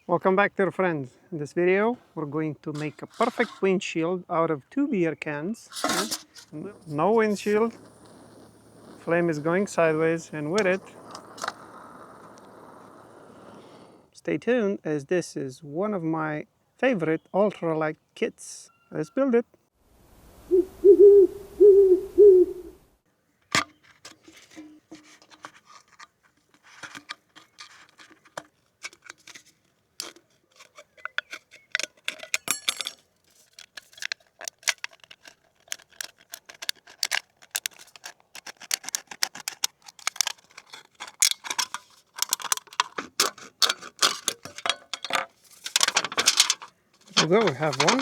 Welcome back, dear friends. In this video, we're going to make a perfect windshield out of 2 beer cans. No windshield, flame is going sideways, and with it, stay tuned as this is one of my favorite ultralight kits. Let's build it. There we go, we have one.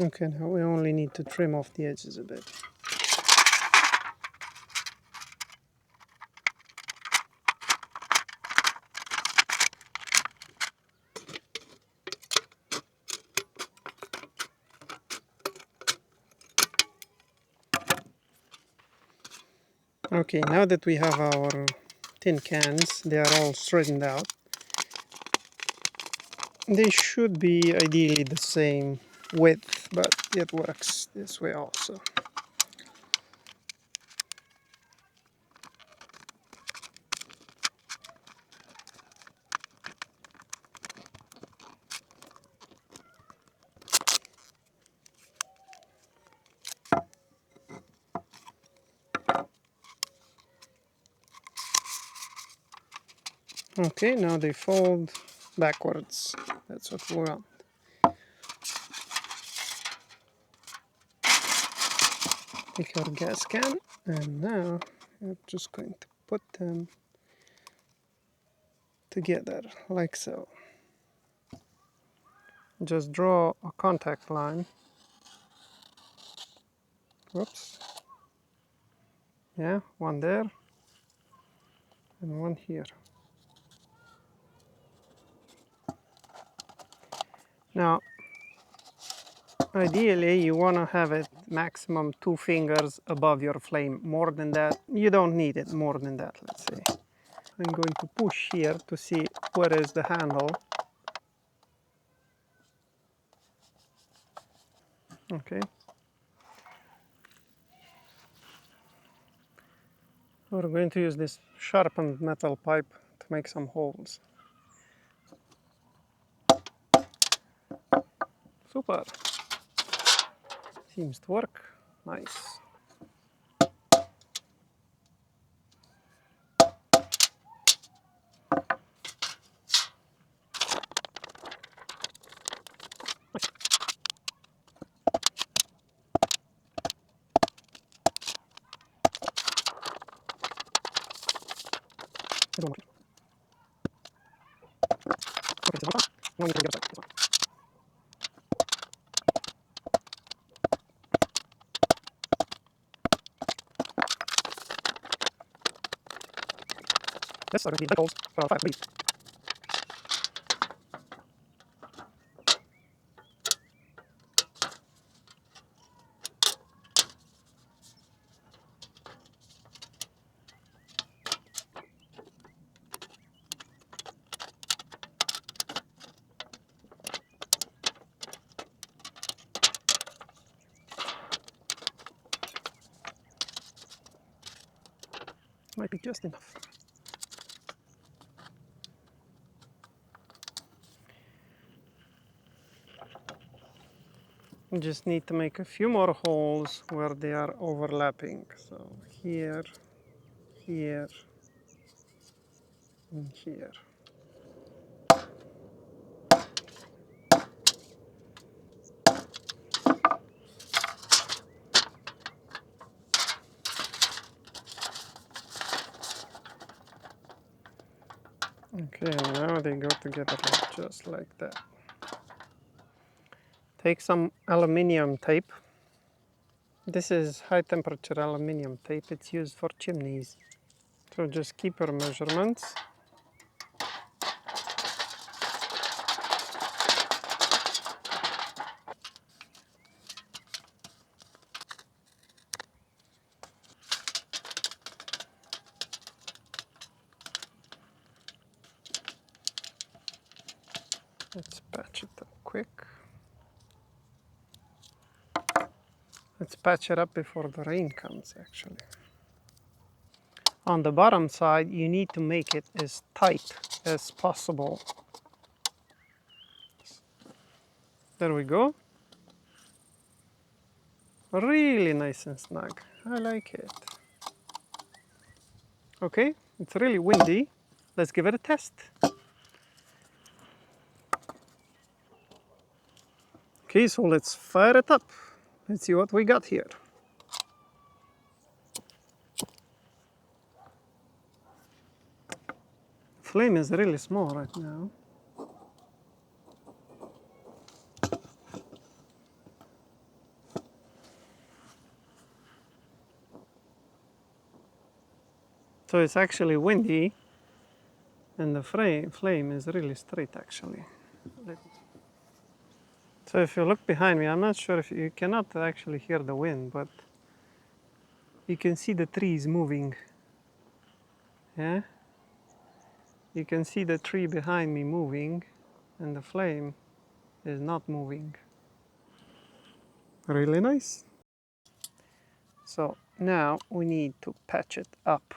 Okay, now we only need to trim off the edges a bit. Okay, now that we have our tin cans, they are all straightened out. They should be ideally the same width, but it works this way also. Okay, now they fold backwards. That's what we want. Take our gas can, and now I'm just going to put them together like so. Just draw a contact line. Whoops. Yeah, one there and one here. Now, ideally you want to have it maximum 2 fingers above your flame. More than that, you don't need it more than that, let's say. I'm going to push here to see where is the handle. Okay. We're going to use this sharpened metal pipe to make some holes. Super. Seems to work. Nice. This are going to be the holes for our fire bead. Might be just enough. We just need to make a few more holes where they are overlapping. So here, here, and here. Okay, now they go together just like that. Take some aluminium tape. This is high temperature aluminium tape. It's used for chimneys. So just keep your measurements. Let's patch it up quick. Let's patch it up before the rain comes, actually. On the bottom side, you need to make it as tight as possible. There we go. Really nice and snug. I like it. Okay, it's really windy. Let's give it a test. Okay, so let's fire it up. Let's see what we got here. Flame is really small right now. So it's actually windy, and the flame is really straight actually. So if you look behind me, I'm not sure if you cannot actually hear the wind, but you can see the trees moving. Yeah? You can see the tree behind me moving, and the flame is not moving. Really nice. So now we need to patch it up.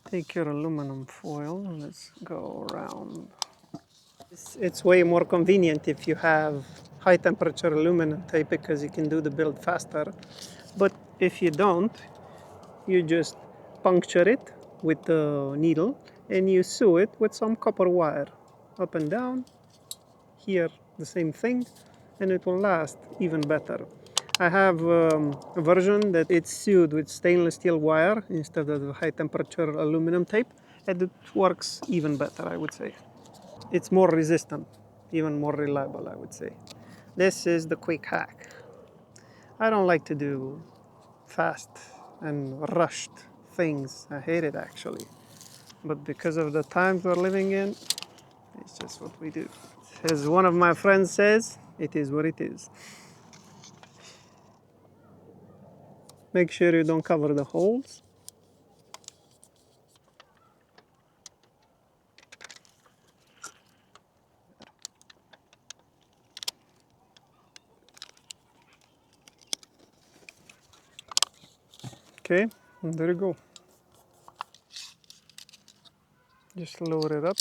Take your aluminum foil and let's go around. It's way more convenient if you have high temperature aluminum tape because you can do the build faster. But if you don't, you just puncture it with the needle and you sew it with some copper wire up and down. Here the same thing, and it will last even better. I have a version that it's sewed with stainless steel wire instead of the high temperature aluminum tape, and it works even better, I would say. It's more resistant, even more reliable, I would say. This is the quick hack. I don't like to do fast and rushed things. I hate it actually. But because of the times we're living in, it's just what we do. As one of my friends says, it is what it is. Make sure you don't cover the holes. Okay, and there you go. Just lower it up.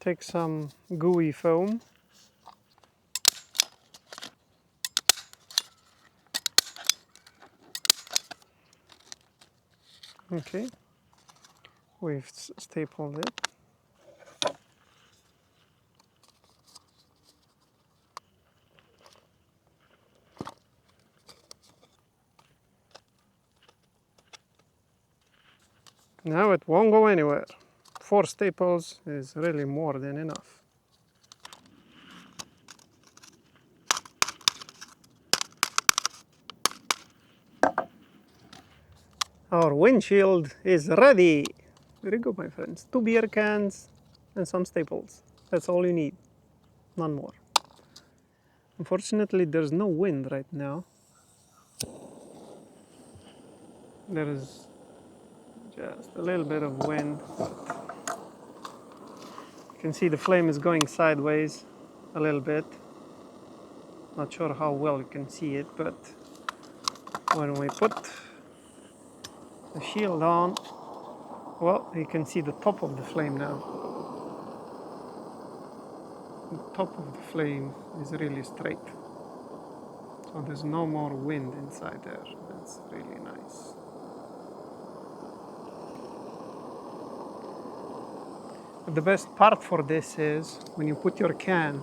Take some gooey foam. Okay, we've stapled it. Now it won't go anywhere. 4 staples is really more than enough. Our windshield is ready. Very good, my friends. 2 beer cans and some staples. That's all you need, none more. Unfortunately, there's no wind right now. There is just a little bit of wind. You can see the flame is going sideways a little bit. Not sure how well you can see it, but when we put the shield on, well, you can see the top of the flame now. The top of the flame is really straight. So there's no more wind inside there. That's really nice. But the best part for this is when you put your can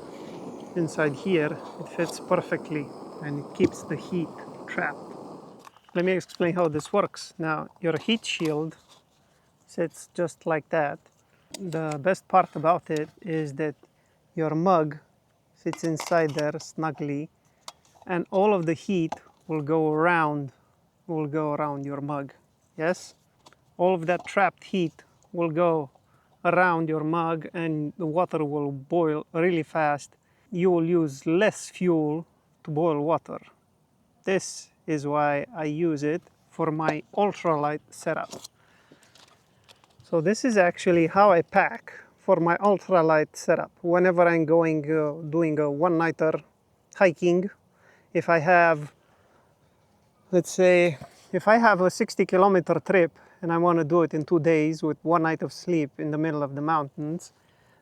inside here, it fits perfectly and it keeps the heat trapped. Let me explain how this works. Now, your heat shield sits just like that. The best part about it is that your mug fits inside there snugly, and all of the heat will go around your mug. Yes? All of that trapped heat will go around your mug and the water will boil really fast. You will use less fuel to boil water. This is why I use it for my ultralight setup. So this is actually how I pack for my ultralight setup. Whenever I'm going doing a one-nighter hiking, if I have, let's say, if I have a 60-kilometer trip and I want to do it in 2 days with 1 night of sleep in the middle of the mountains,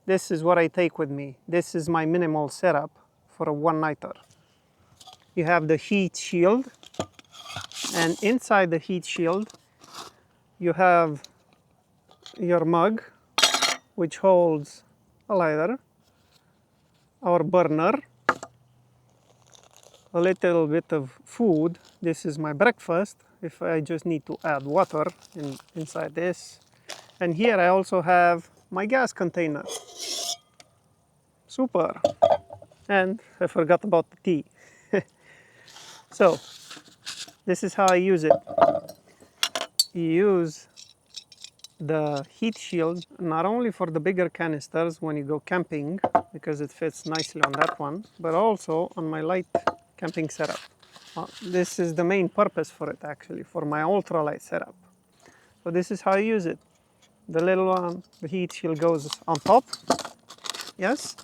this is what I take with me. This is my minimal setup for a one-nighter. You have the heat shield, and inside the heat shield you have your mug, which holds a lighter, our burner, a little bit of food. This is my breakfast if I just need to add water inside this. And here I also have my gas container. Super. And I forgot about the tea. So this is how I use it. You use the heat shield not only for the bigger canisters when you go camping, because it fits nicely on that one, but also on my light camping setup. This is the main purpose for it actually, for my ultralight setup. So this is how I use it. The little one, the heat shield goes on top, yes,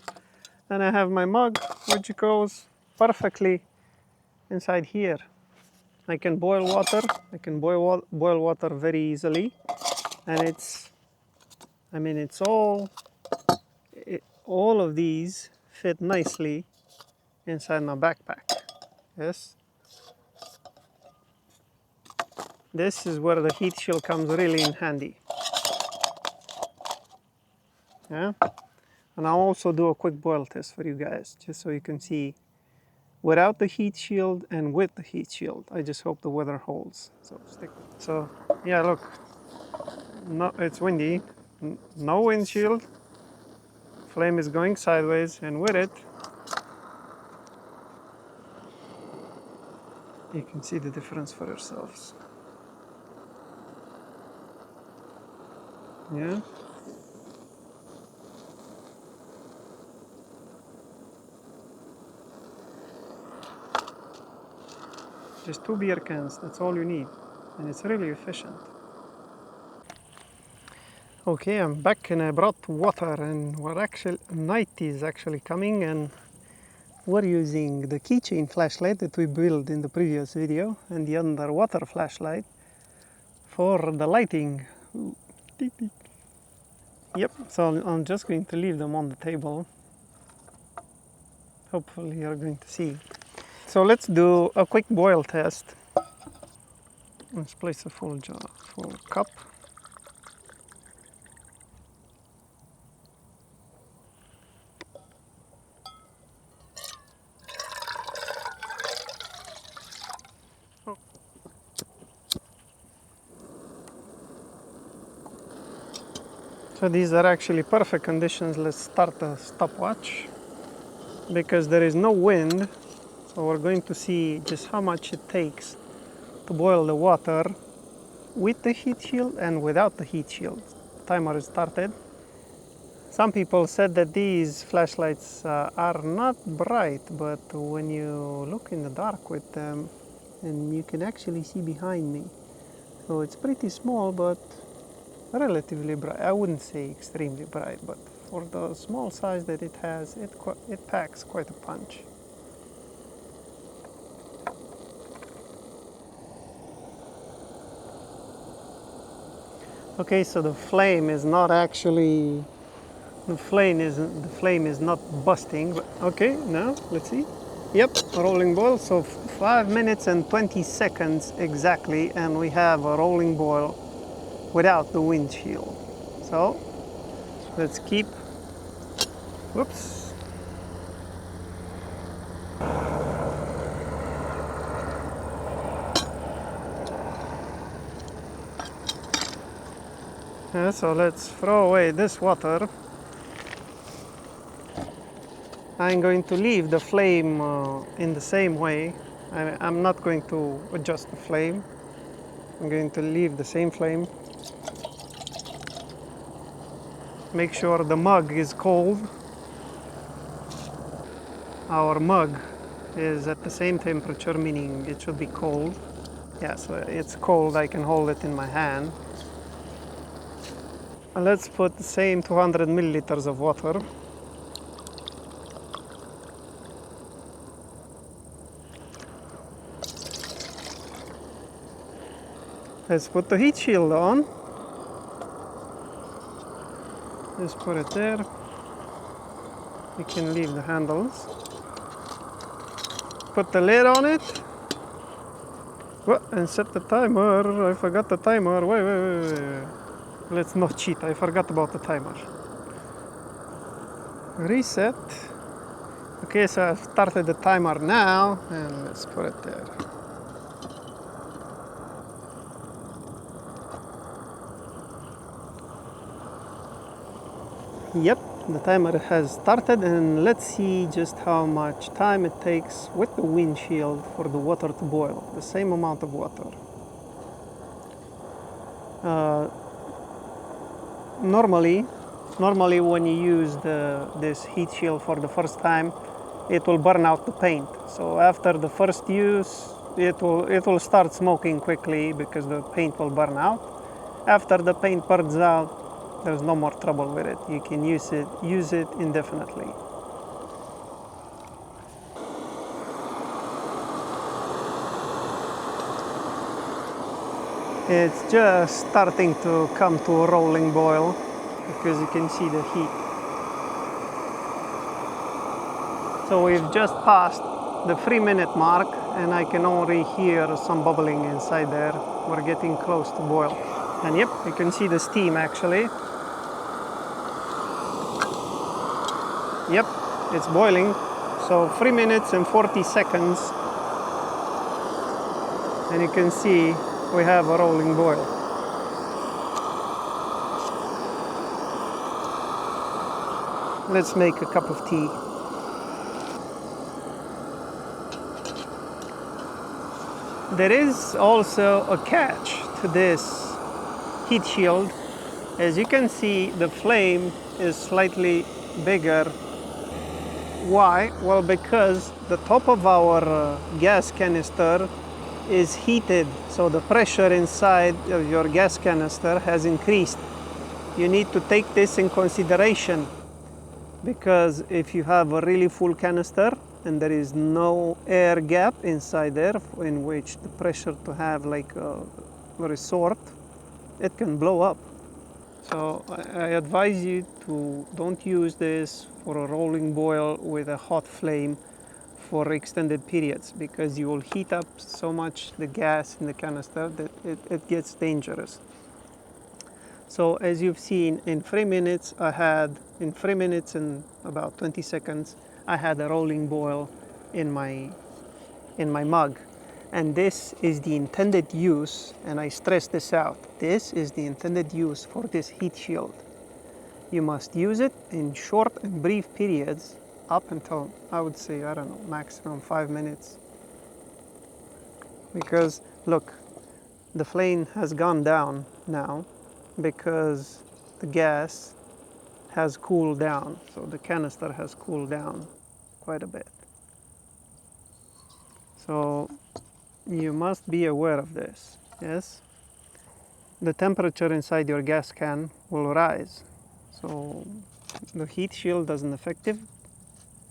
and I have my mug which goes perfectly inside here. I can boil water, I can boil water very easily, and it's all of these fit nicely inside my backpack. Yes. This is where the heat shield comes really in handy. Yeah. And I'll also do a quick boil test for you guys, just so you can see without the heat shield and with the heat shield. I just hope the weather holds. So yeah, look. No, it's windy. No windshield. Flame is going sideways, and with it, you can see the difference for yourselves. Yeah. Just 2 beer cans, that's all you need. And it's really efficient. Okay, I'm back and I brought water, and night is actually coming, and we're using the Keychain flashlight that we built in the previous video and the underwater flashlight for the lighting. Ooh, beep, beep. Yep, so I'm just going to leave them on the table. Hopefully you're going to see. So let's do a quick boil test. Let's place a full cup. So these are actually perfect conditions. Let's start the stopwatch because there is no wind. So we're going to see just how much it takes to boil the water with the heat shield and without the heat shield. Timer is started. Some people said that these flashlights are not bright, but when you look in the dark with them, and you can actually see behind me. So it's pretty small, but relatively bright. I wouldn't say extremely bright, but for the small size that it has, it packs quite a punch. Okay, so the flame is not actually, the flame is not busting. But okay, now let's see. Yep, rolling boil. So 5 minutes and 20 seconds exactly, and we have a rolling boil without the windshield. So let's keep. Whoops. Yeah, so let's throw away this water. I'm going to leave the flame in the same way. I'm not going to adjust the flame. I'm going to leave the same flame. Make sure the mug is cold. Our mug is at the same temperature, meaning it should be cold. Yeah, so it's cold. I can hold it in my hand. let's put the same 200 milliliters of water. Let's put the heat shield on. Just put it there. You can leave the handles. Put the lid on it. And set the timer. I forgot the timer. Wait. Let's not cheat. I forgot about the timer. Reset. Okay, so I've started the timer now, and let's put it there. Yep, the timer has started, and let's see just how much time it takes with the windshield for the water to boil. The same amount of water. Normally when you use this heat shield for the first time, it will burn out the paint. So after the first use, it will start smoking quickly because the paint will burn out. After the paint burns out, there's no more trouble with it. You can use it indefinitely. It's just starting to come to a rolling boil because you can see the heat. So we've just passed the 3-minute mark, and I can already hear some bubbling inside there. We're getting close to boil. And yep, you can see the steam actually. Yep, it's boiling. So 3 minutes and 40 seconds. And you can see we have a rolling boil. Let's make a cup of tea. There is also a catch to this heat shield. As you can see, the flame is slightly bigger. Why? Well, because the top of our gas canister is heated, so the pressure inside of your gas canister has increased. You need to take this in consideration, because if you have a really full canister and there is no air gap inside there in which the pressure to have like a resort, it can blow up. So I advise you to don't use this for a rolling boil with a hot flame for extended periods, because you will heat up so much the gas in the canister that it gets dangerous. So as you've seen, in 3 minutes and about 20 seconds, I had a rolling boil in my mug. And this is the intended use, and I stress this out, this is the intended use for this heat shield. You must use it in short and brief periods up until, I would say, I don't know, maximum 5 minutes. Because look, the flame has gone down now because the gas has cooled down. So the canister has cooled down quite a bit. So you must be aware of this, yes? The temperature inside your gas can will rise. So the heat shield does an effective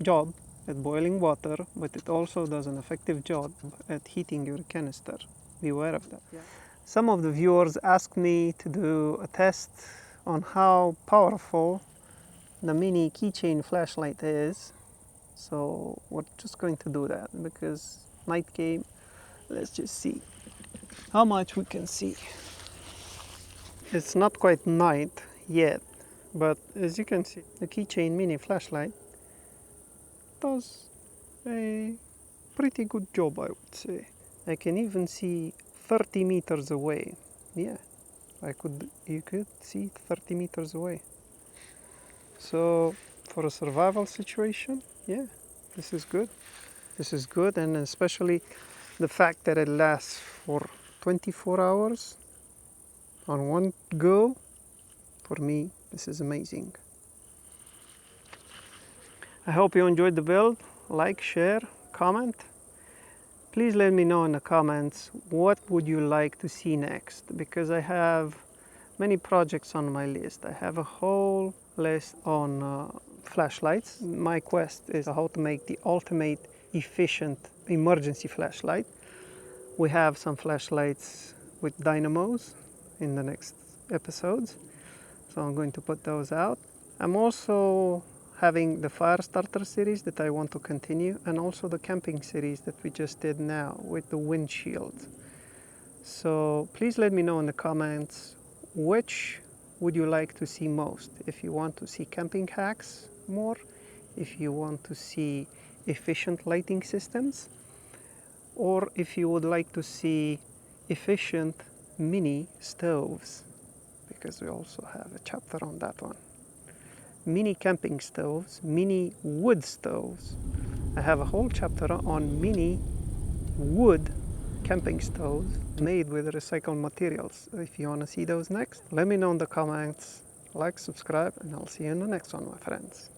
job at boiling water, but it also does an effective job at heating your canister. Be aware of that. Yeah. Some of the viewers asked me to do a test on how powerful the mini Keychain flashlight is. So we're just going to do that because night game. Let's just see how much we can see. It's not quite night yet, but as you can see, the Keychain mini flashlight does a pretty good job, I would say. I can even see 30 meters away. Yeah, you could see 30 meters away. So for a survival situation, yeah, this is good. This is good, and especially the fact that it lasts for 24 hours on one go, for me, this is amazing. I hope you enjoyed the build. Like, share, comment. Please let me know in the comments what would you like to see next, because I have many projects on my list. I have a whole list on flashlights. My quest is how to make the ultimate efficient emergency flashlight. We have some flashlights with dynamos in the next episodes, so I'm going to put those out. I'm also having the fire starter series that I want to continue, and also the camping series that we just did now with the windshield. So please let me know in the comments which would you like to see most. If you want to see camping hacks more, if you want to see efficient lighting systems, or if you would like to see efficient mini stoves, because we also have a chapter on that one. Mini camping stoves, mini wood stoves. I have a whole chapter on mini wood camping stoves made with recycled materials. If you want to see those next, let me know in the comments, like, subscribe, and I'll see you in the next one, my friends.